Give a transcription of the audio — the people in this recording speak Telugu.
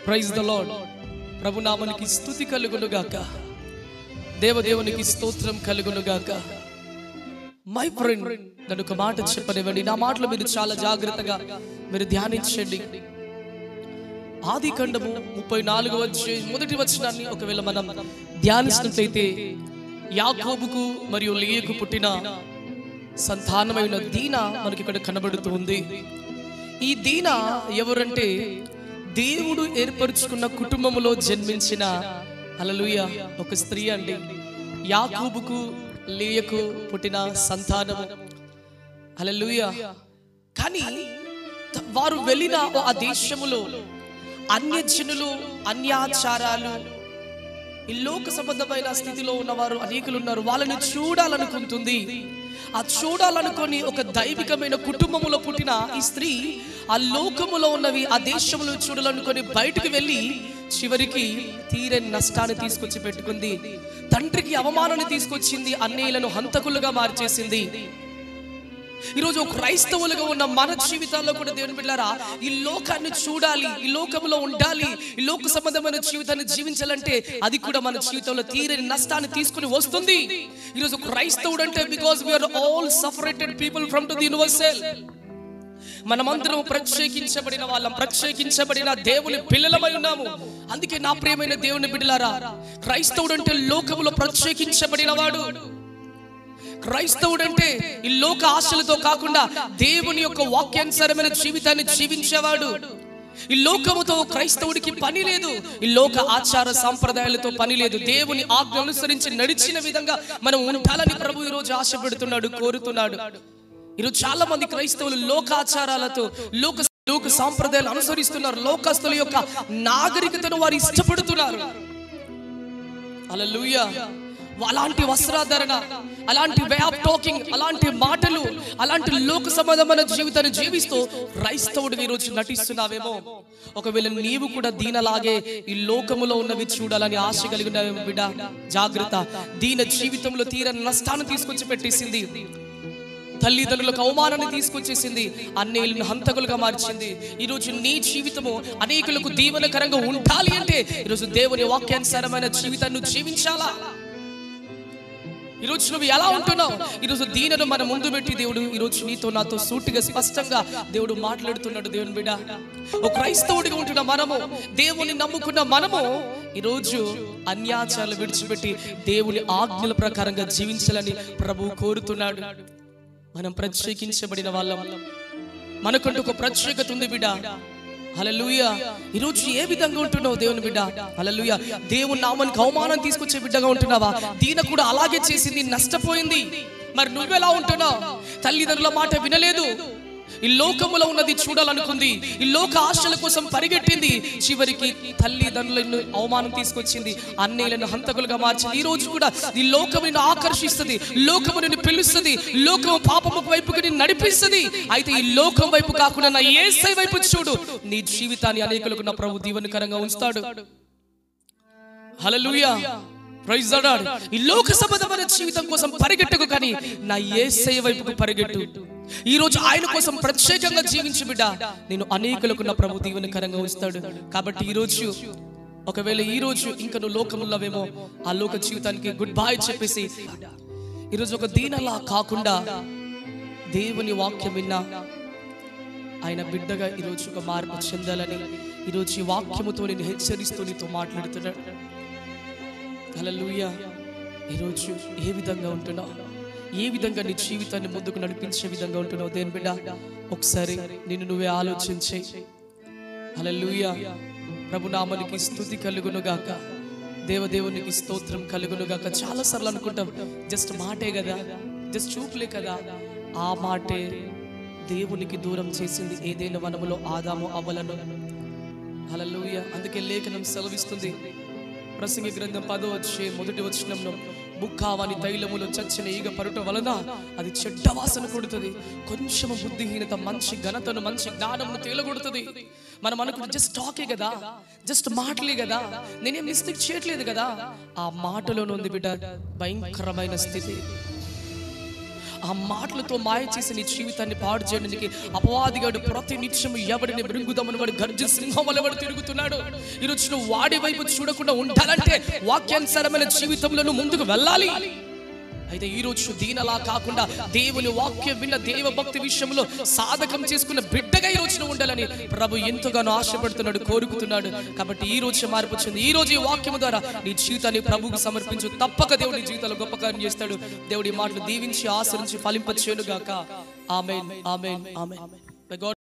Praise the lord. ప్రభు నామమునికి స్తుతి కలుగును గాక. దేవదేవునికి స్తోత్రం కలుగును గాక. మై ఫ్రెండ్, నన్ను ఒక మాట చెప్పనివ్వండి. నా మాటలు మీరు చాలా జాగ్రత్తగా మీరు ధ్యానించండి. ఆది కాండము 34 మొదటి వచనాన్ని ఒకవేళ మనం ధ్యానిస్తున్నట్లయితే, యాకోబుకు మరియు లేయాకు పుట్టిన సంతానమైన దీనా మనకి ఇక్కడ కనబడుతుంది. ఈ దీనా ఎవరంటే, దేవుడు ఏర్పరచుకున్న కుటుంబములో జన్మించిన హల్లెలూయా ఒక స్త్రీ అండి. యాకోబుకు లేయాకు పుట్టిన సంతానము. హల్లెలూయా. కానీ వారు వెళ్ళిన ఆ దేశములో అన్యజనులు, అన్యాచారాలు, ఈ లోక సంబంధమైన స్థితిలో ఉన్నవారు అనేకులు ఉన్నారు. వాళ్ళని చూడాలనుకుంటుంది. ఆ చూడాలనుకొని ఒక దైవికమైన కుటుంబములో పుట్టిన ఈ స్త్రీ ఆ లోకములో ఉన్నవి, ఆ దేశంలో చూడాలనుకొని బయటకు వెళ్ళి చివరికి తీరని నష్టాన్ని తీసుకొచ్చి పెట్టుకుంది. తండ్రికి అవమానాన్ని తీసుకొచ్చింది. అన్నయ్యలను హంతకులుగా మార్చేసింది. ఈరోజు క్రైస్తవులుగా ఉన్న మన జీవితాల్లో కూడా దేవుని బిడ్డలారా, ఈ లోకాన్ని చూడాలి, ఈ లోకంలో ఉండాలి, ఈ లోక సంబంధమైన జీవితాన్ని జీవించాలంటే అది కూడా మన జీవితంలో తీరని నష్టాన్ని తీసుకుని వస్తుంది. ఈరోజు క్రైస్తవుడు అంటే, because we are all separated people from to the universal. మనమందరం ప్రత్యేకించబడిన వాళ్ళం, ప్రత్యేకించబడిన దేవుని పిల్లలమై ఉన్నాము. అందుకే నా ప్రియమైన దేవుని బిడ్డలారా, క్రైస్తవుడు అంటే లోకములో ప్రత్యేకించబడిన వాడు. క్రైస్తవుడు అంటే ఈ లోక ఆశలతో కాకుండా దేవుని యొక్క వాక్యానుసారమైన జీవితాన్ని జీవించేవాడు. ఈ లోకముతో క్రైస్తవుడికి పని లేదు. ఈ లోక ఆచార సాంప్రదాయాలతో పని లేదు. దేవుని ఆజ్ఞ అనుసరించి నడిచిన విధంగా మనం ఉండాలని ప్రభు ఈరోజు ఆశపడుతున్నాడు, కోరుతున్నాడు. ఈరోజు చాలా మంది క్రైస్తవులు లోకాచారాలతో, లోక సాంప్రదాయాలు అనుసరిస్తున్నారు. లోకస్తుల యొక్క నాగరికతను వారు ఇష్టపడుతున్నారు. హల్లెలూయా. అలాంటి వస్త్రాధరణ, అలాంటి వే ఆఫ్ టాకింగ్, అలాంటి మాటలు, అలాంటి లోక సంబంధమైన జీవితాన్ని జీవిస్తూ క్రైస్తవుడిగా ఈరోజు నటిస్తున్నావేమో. ఒకవేళ నీవు కూడా దీనలాగే ఈ లోకములో ఉన్నవి చూడాలని ఆశ కలిగిన బిడ్డ, జాగ్రత్త. దీన జీవితంలో తీరని నష్టాన్ని తీసుకొచ్చి పెట్టేసింది. తల్లిదండ్రులకు అవమానాన్ని తీసుకొచ్చేసింది. అన్నేళ్ళను హంతకులుగా మార్చింది. ఈరోజు నీ జీవితము అనేకులకు దీవెనకరంగా ఉండాలి అంటే ఈరోజు దేవుని వాక్యానుసారమైన జీవితాన్ని జీవించాలా. ఈరోజు నువ్వు ఎలా ఉంటున్నావు? ఈరోజు దీనను మన ముందు పెట్టి దేవుడు ఈరోజు నీతో నాతో సూటిగా స్పష్టంగా దేవుడు మాట్లాడుతున్నాడు. దేవుని బిడ్డ, ఒక క్రైస్తవుడిగా ఉంటున్న మనము, దేవుని నమ్ముకున్న మనము ఈరోజు అన్యాచారాలు విడిచిపెట్టి దేవుని ఆజ్ఞల ప్రకారంగా జీవించాలని ప్రభువు కోరుతున్నాడు. మనం ప్రత్యేకించబడిన వాళ్ళం. మనకంటూ ఒక ప్రత్యేకత ఉంది బిడ్డ. హల్లెలూయా. ఈరోజు ఏ విధంగా ఉంటున్నావు దేవుని బిడ్డ? హల్లెలూయా. దేవుని నామానికి అవమానం తీసుకొచ్చే బిడ్డగా ఉంటున్నావా? దీన కూడా అలాగే చేసింది, నష్టపోయింది. మరి నువ్వెలా ఉంటున్నావు? తల్లిదండ్రుల మాట వినలేదు, ఈ లోకములో ఉన్నది చూడాలనుకుంది, ఈ లోక ఆశల కోసం పరిగెట్టింది. చివరికి తల్లిదండ్రులను అవమానం తీసుకొచ్చింది, అన్నయ్యలను హంతకులుగా మార్చింది. ఈ రోజు కూడా ఈ లోకము నిన్ను ఆకర్షిస్తుంది, లోకము నిన్ను పిలుస్తుంది, లోకము పాపము వైపుకి నిన్ను నడిపిస్తుంది. అయితే ఈ లోకం వైపు కాకుండా నా యేసయ్య వైపు చూడు. నీ జీవితాన్ని అనేకులకు నా ప్రభు దీవెనకరంగా ఉంచుతాడు. హల్లెలూయా. Praise the lord. ఈ లోక సంబంధమైన జీవితం కోసం పరిగెట్టకు, కానీ నా యేసయ్య వైపుకు పరిగెట్టు. ఈ రోజు ఆయన కోసం ప్రత్యేకంగా జీవించు బిడ్డ. నేను అనేకులకు నా ప్రభు దీవెనకరంగా ఉంచుతాడు. కాబట్టి ఈ రోజు ఒకవేళ ఈ రోజు ఇంకా నువ్వు లోకములోవేమో, ఆ లోక జీవితానికి గుడ్ బై చెప్పేసి ఈరోజు ఒక దీనలా కాకుండా దేవుని వాక్యం విన్నా ఆయన బిడ్డగా ఈరోజు ఒక మార్పు చెందాలని ఈరోజు ఈ వాక్యముతో నేను హెచ్చరిస్తూ నీతో మాట్లాడుతున్నాడు. హల్లెలూయా. ఈరోజు ఏ విధంగా ఉంటున్నావు? ఏ విధంగా నీ జీవితాన్ని ముందుకు నడిపించే విధంగా ఉంటున్నావు? దేవుని బిడ్డ, ఒకసారి నిన్ను నువ్వే ఆలోచించే. హల్లెలూయా. ప్రభు నామమునికి స్తుతి కలుగును గాక. దేవదేవునికి స్తోత్రం కలుగును గాక. చాలా సార్లు అనుకుంటాం, జస్ట్ మాటే కదా, జస్ట్ చూపులే కదా. ఆ మాటే దేవునికి దూరం చేసింది ఏదైనా వనములో ఆదాము అవ్వలను. హల్లెలూయా. అందుకే లేఖనం సెలవిస్తుంది, ప్రసంగి గ్రంథం 10:1 ముక్కావాని తైలములో చచ్చిన ఈగ పరుట వలన అది చెడ్డ వాసన కొడుతుంది. కొంచెము బుద్ధిహీనత మంచి ఘనతను, మంచి జ్ఞానమును తేలగొడుతుంది. మనం అనుకుంటే జస్ట్ టాకే కదా, జస్ట్ మాటలే కదా, నేనేం మిస్టేక్ చేయట్లేదు కదా. ఆ మాటలోనే ఉంది బిడ్డ భయంకరమైన స్థితి. ఆ మాటలతో మాయ చేసి నీ జీవితాన్ని పాడు చేయడానికి అపవాదిగాడు ప్రతి నిత్యం ఎవడిని మృంగుదామని వాడు గర్జ సింహం వల్ల వాడు తిరుగుతున్నాడు. ఈరోజు నువ్వు వాడి వైపు చూడకుండా ఉండాలంటే వాక్యానుసారమైన జీవితంలో నువ్వు ముందుకు వెళ్ళాలి. అయితే ఈరోజు దీనలా కాకుండా దేవుని వాక్యం విన్న దేవ భక్తి విషయంలో సాధకం చేసుకున్న బిడ్డగా ఈ రోజున ఉండాలని ప్రభు ఎంతగానో ఆశపడుతున్నాడు, కోరుకుతున్నాడు. కాబట్టి ఈ రోజు మార్పు వచ్చింది. ఈ రోజు ఈ వాక్యం ద్వారా నీ జీవితాన్ని ప్రభువుకు సమర్పించు. తప్పక దేవుడి జీవితంలో గొప్ప కార్యం చేస్తాడు. దేవుడి మాటలు దీవించి ఆశరించి ఫలింపచేయును గాక. ఆమేన్, ఆమేన్, ఆమేన్.